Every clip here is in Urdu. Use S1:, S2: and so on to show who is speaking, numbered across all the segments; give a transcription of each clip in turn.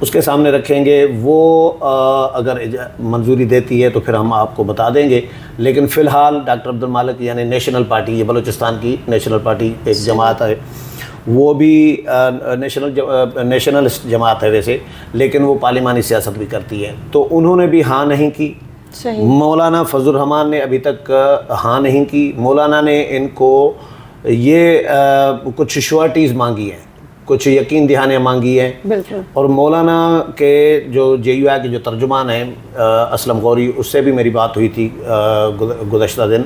S1: اس کے سامنے رکھیں گے. وہ اگر منظوری دیتی ہے تو پھر ہم آپ کو بتا دیں گے. لیکن فی الحال ڈاکٹر عبد المالک یعنی نیشنل پارٹی، یہ بلوچستان کی نیشنل پارٹی ایک جماعت ہے، وہ بھی نیشنلسٹ جماعت ہے ویسے، لیکن وہ پارلیمانی سیاست بھی کرتی ہے. تو انہوں نے بھی ہاں نہیں کی.
S2: صحیح.
S1: مولانا فضل الرحمان نے ابھی تک ہاں نہیں کی. مولانا نے ان کو یہ کچھ شیورٹیز مانگی ہیں، کچھ یقین دہانیاں مانگی ہیں.
S2: بالکل.
S1: اور مولانا کے جو جے یو آئی کے جو ترجمان ہیں اسلم غوری، اس سے بھی میری بات ہوئی تھی گزشتہ دن.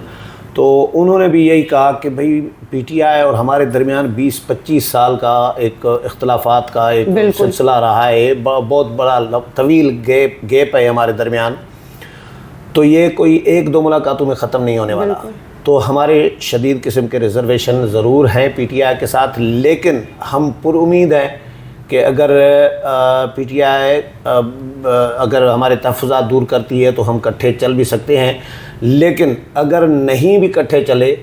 S1: تو انہوں نے بھی یہی کہا کہ بھئی پی ٹی آئی اور ہمارے درمیان 20-25 سال کا ایک اختلافات کا ایک سلسلہ رہا ہے، بہت بڑا طویل گیپ ہے ہمارے درمیان. تو یہ کوئی 1-2 ملاقاتوں میں ختم نہیں ہونے والا. تو ہمارے شدید قسم کے ریزرویشن ضرور ہیں پی ٹی آئی کے ساتھ، لیکن ہم پر امید ہیں کہ اگر پی ٹی آئی اگر ہمارے تحفظات دور کرتی ہے تو ہم کٹھے چل بھی سکتے ہیں. لیکن اگر نہیں بھی کٹھے چلے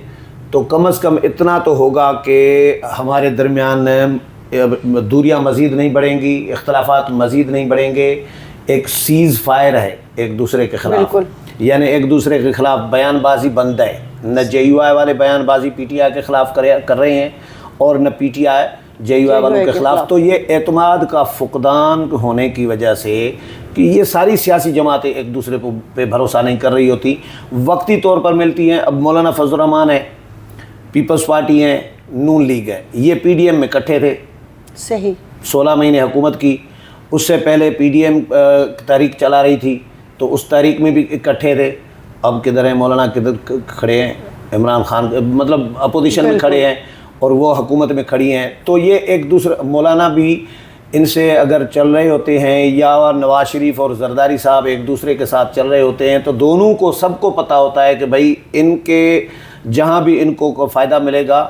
S1: تو کم از کم اتنا تو ہوگا کہ ہمارے درمیان دوریاں مزید نہیں بڑھیں گی، اختلافات مزید نہیں بڑھیں گے. ایک سیز فائر ہے ایک دوسرے کے خلاف، یعنی ایک دوسرے کے خلاف بیان بازی بند ہے. نہ جے یو آئی والے بیان بازی پی ٹی آئی کے خلاف کر رہے ہیں اور نہ P T I J you آئی والوں کے خلاف. تو یہ اعتماد کا فقدان ہونے کی وجہ سے کہ یہ ساری سیاسی جماعتیں ایک دوسرے کو پہ بھروسہ نہیں کر رہی ہوتی، وقتی طور پر ملتی ہیں. اب مولانا فضل الرحمان ہے، پیپلز پارٹی ہیں، نون لیگ ہے، یہ پی ڈی ایم میں اکٹھے تھے.
S2: صحیح.
S1: 16 مہینے حکومت کی. اس سے پہلے پی ڈی ایم تحریک چلا رہی تھی تو اس تحریک میں بھی اکٹھے تھے. اب کدھر ہیں مولانا، کدھر کھڑے ہیں عمران خان، مطلب اپوزیشن میں کھڑے ہیں اور وہ حکومت میں کھڑی ہیں. تو یہ ایک دوسرے، مولانا بھی ان سے اگر چل رہے ہوتے ہیں یا نواز شریف اور زرداری صاحب ایک دوسرے کے ساتھ چل رہے ہوتے ہیں تو دونوں کو سب کو پتہ ہوتا ہے کہ بھائی ان کے جہاں بھی ان کو فائدہ ملے گا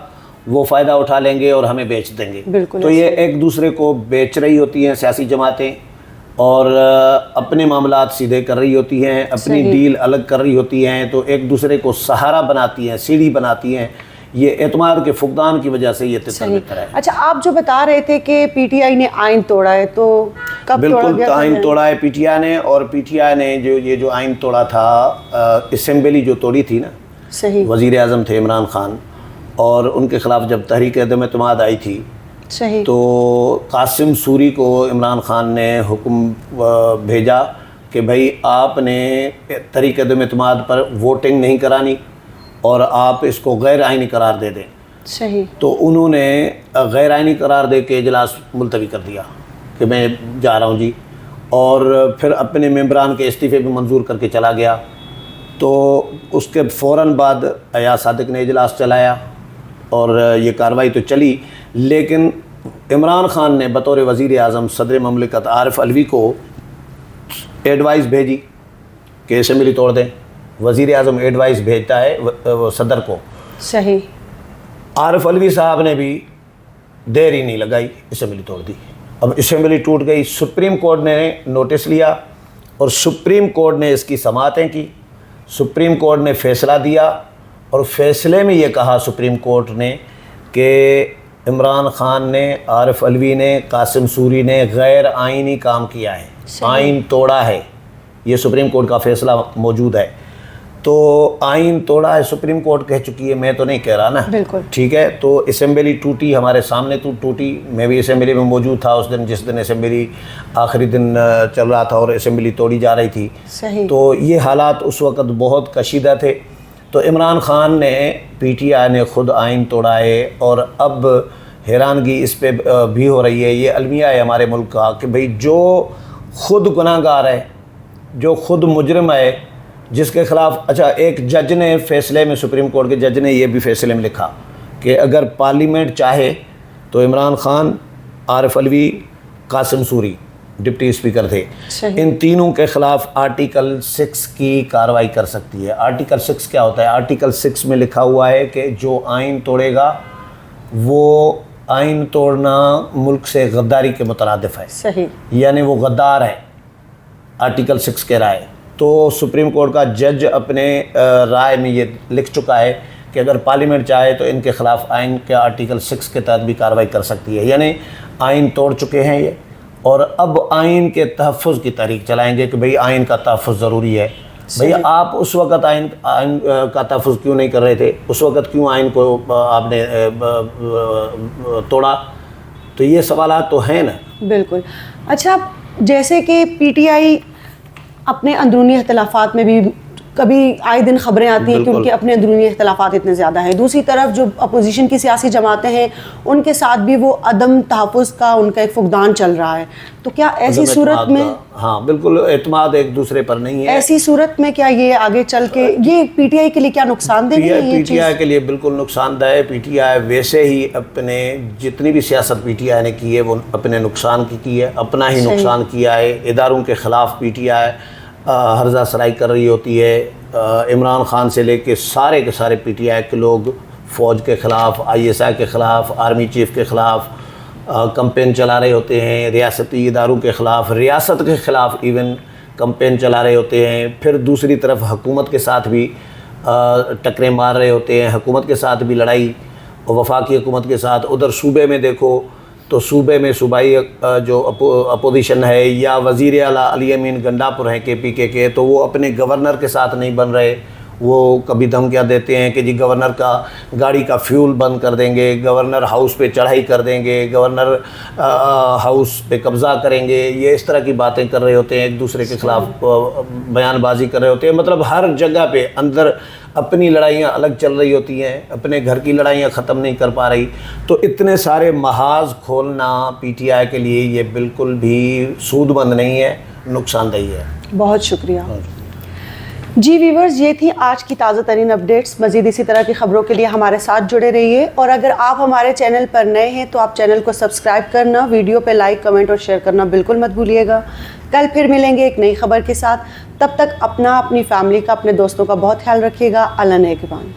S1: وہ فائدہ اٹھا لیں گے اور ہمیں بیچ دیں گے. تو یہ ایک دوسرے کو بیچ رہی ہوتی ہیں سیاسی جماعتیں، اور اپنے معاملات سیدھے کر رہی ہوتی ہیں، اپنی ڈیل الگ کر رہی ہوتی ہیں. تو ایک دوسرے کو سہارا بناتی ہیں، سیڑھی بناتی ہیں. یہ اعتماد کے فقدان کی وجہ سے یہ تطبیق ہے.
S2: اچھا، آپ جو بتا رہے تھے کہ پی ٹی آئی نے آئین توڑا ہے، تو کب توڑا گیا؟
S1: بالکل آئین توڑا ہے پی ٹی آئی نے. اور پی ٹی آئی نے جو آئین توڑا تھا، اسمبلی جو توڑی تھی نا،
S2: صحیح،
S1: وزیر اعظم تھے عمران خان، اور ان کے خلاف جب تحریک عدم اعتماد آئی تھی
S2: صحیح،
S1: تو قاسم سوری کو عمران خان نے حکم بھیجا کہ بھائی آپ نے تحریک عدم اعتماد پر ووٹنگ نہیں کرانی اور آپ اس کو غیر آئینی قرار دے دیں.
S2: صحیح.
S1: تو انہوں نے غیر آئینی قرار دے کے اجلاس ملتوی کر دیا کہ میں جا رہا ہوں جی، اور پھر اپنے ممبران کے استعفے بھی منظور کر کے چلا گیا. تو اس کے فوراً بعد ایاز صادق نے اجلاس چلایا اور یہ کارروائی تو چلی. لیکن عمران خان نے بطور وزیر اعظم صدر مملکت عارف علوی کو ایڈوائز بھیجی کہ اسمبلی توڑ دیں. وزیر اعظم ایڈوائز بھیجتا ہے صدر کو.
S2: صحیح.
S1: عارف علوی صاحب نے بھی دیر ہی نہیں لگائی، اسمبلی توڑ دی. اب اسمبلی ٹوٹ گئی. سپریم کورٹ نے نوٹس لیا اور سپریم کورٹ نے اس کی سماعتیں کی. سپریم کورٹ نے فیصلہ دیا اور فیصلے میں یہ کہا سپریم کورٹ نے کہ عمران خان نے، عارف علوی نے، قاسم سوری نے غیر آئینی کام کیا ہے، آئین توڑا ہے. یہ سپریم کورٹ کا فیصلہ موجود ہے. تو آئین توڑا ہے، سپریم کورٹ کہہ چکی ہے، میں تو نہیں کہہ رہا نا.
S2: بالکل
S1: ٹھیک ہے. تو اسمبلی ٹوٹی، ہمارے سامنے تو ٹوٹی. میں بھی اسمبلی میں موجود تھا اس دن، جس دن اسمبلی آخری دن چل رہا تھا اور اسمبلی توڑی جا رہی تھی.
S2: صحیح. تو
S1: یہ حالات اس وقت بہت کشیدہ تھے. تو عمران خان نے، پی ٹی آئی نے خود آئین توڑا ہے. اور اب حیرانگی اس پہ بھی ہو رہی ہے، یہ المیہ ہے ہمارے ملک کا، کہ بھئی جو خود گناہ گار ہے، جو خود مجرم ہے، جس کے خلاف، اچھا ایک جج نے فیصلے میں، سپریم کورٹ کے جج نے یہ بھی فیصلے میں لکھا کہ اگر پارلیمنٹ چاہے تو عمران خان، عارف علوی، قاسم سوری ڈپٹی اسپیکر تھے، ان تینوں کے خلاف آرٹیکل 6 کی کارروائی کر سکتی ہے. آرٹیکل 6 کیا ہوتا ہے؟ آرٹیکل 6 میں لکھا ہوا ہے کہ جو آئین توڑے گا وہ آئین توڑنا ملک سے غداری کے مترادف ہے.
S2: صحیح.
S1: یعنی وہ غدار ہے، آرٹیکل 6 کہہ رہا ہے. تو سپریم کورٹ کا جج اپنے رائے میں یہ لکھ چکا ہے کہ اگر پارلیمنٹ چاہے تو ان کے خلاف آئین کے آرٹیکل 6 کے تحت بھی کارروائی کر سکتی ہے. یعنی آئین توڑ چکے ہیں یہ، اور اب آئین کے تحفظ کی تحریک چلائیں گے کہ بھئی آئین کا تحفظ ضروری ہے. بھئی آپ اس وقت آئین کا تحفظ کیوں نہیں کر رہے تھے؟ اس وقت کیوں آئین کو آپ نے توڑا؟ تو یہ سوالات تو ہیں نا.
S2: بالکل. اچھا، جیسے کہ پی ٹی آئی اپنے اندرونی اختلافات میں بھی کبھی آئے دن خبریں آتی ہیں کہ ان کے اپنے اندرونی اختلافات اتنے زیادہ ہیں، دوسری طرف جو اپوزیشن کی سیاسی جماعتیں ہیں ان کے ساتھ بھی وہ عدم تحفظ کا ان کا ایک فقدان چل رہا ہے. تو کیا ایسی صورت میں
S1: ہاں بالکل اعتماد ایک دوسرے پر نہیں ہے.
S2: ایسی صورت میں کیا یہ آگے چل کے یہ پی ٹی آئی کے لیے کیا نقصان دہ ہے؟
S1: پی ٹی آئی کے لیے بالکل نقصان دہ ہے. پی ٹی آئی ویسے ہی اپنے جتنی بھی سیاست پی ٹی آئی نے کی ہے وہ اپنے نقصان کی ہے، اپنا ہی نقصان کیا ہے. اداروں کے خلاف پی ٹی آئی ہرزہ سرائی کر رہی ہوتی ہے. عمران خان سے لے کے سارے پی ٹی آئی کے لوگ فوج کے خلاف، آئی ایس آئی کے خلاف، آرمی چیف کے خلاف کمپین چلا رہے ہوتے ہیں. ریاستی اداروں کے خلاف، ریاست کے خلاف ایون کمپین چلا رہے ہوتے ہیں. پھر دوسری طرف حکومت کے ساتھ بھی ٹکریں مار رہے ہوتے ہیں، حکومت کے ساتھ بھی لڑائی، وفاقی حکومت کے ساتھ. ادھر صوبے میں دیکھو تو صوبے میں صوبائی جو اپوزیشن ہے یا وزیر اعلیٰ علی امین گنڈاپور ہیں کے پی کے، تو وہ اپنے گورنر کے ساتھ نہیں بن رہے. وہ کبھی دھمکیاں دیتے ہیں کہ جی گورنر کا گاڑی کا فیول بند کر دیں گے، گورنر ہاؤس پہ چڑھائی کر دیں گے، گورنر ہاؤس پہ قبضہ کریں گے. یہ اس طرح کی باتیں کر رہے ہوتے ہیں، ایک دوسرے کے خلاف بیان بازی کر رہے ہوتے ہیں. مطلب ہر جگہ پہ اندر اپنی لڑائیاں الگ چل رہی ہوتی ہیں، اپنے گھر کی لڑائیاں ختم نہیں کر پا رہی. تو اتنے سارے محاذ کھولنا پی ٹی آئی کے لیے یہ بالکل بھی سود مند نہیں ہے، نقصان دہ ہے.
S2: بہت شکریہ. جی ویورز، یہ تھی آج کی تازہ ترین اپڈیٹس. مزید اسی طرح کی خبروں کے لیے ہمارے ساتھ جڑے رہیے، اور اگر آپ ہمارے چینل پر نئے ہیں تو آپ چینل کو سبسکرائب کرنا، ویڈیو پہ لائک، کمنٹ اور شیئر کرنا بالکل مت بھولیے گا. کل پھر ملیں گے ایک نئی خبر کے ساتھ. تب تک اپنا، اپنی فیملی کا، اپنے دوستوں کا بہت خیال رکھیے گا. اللہ نگہبان.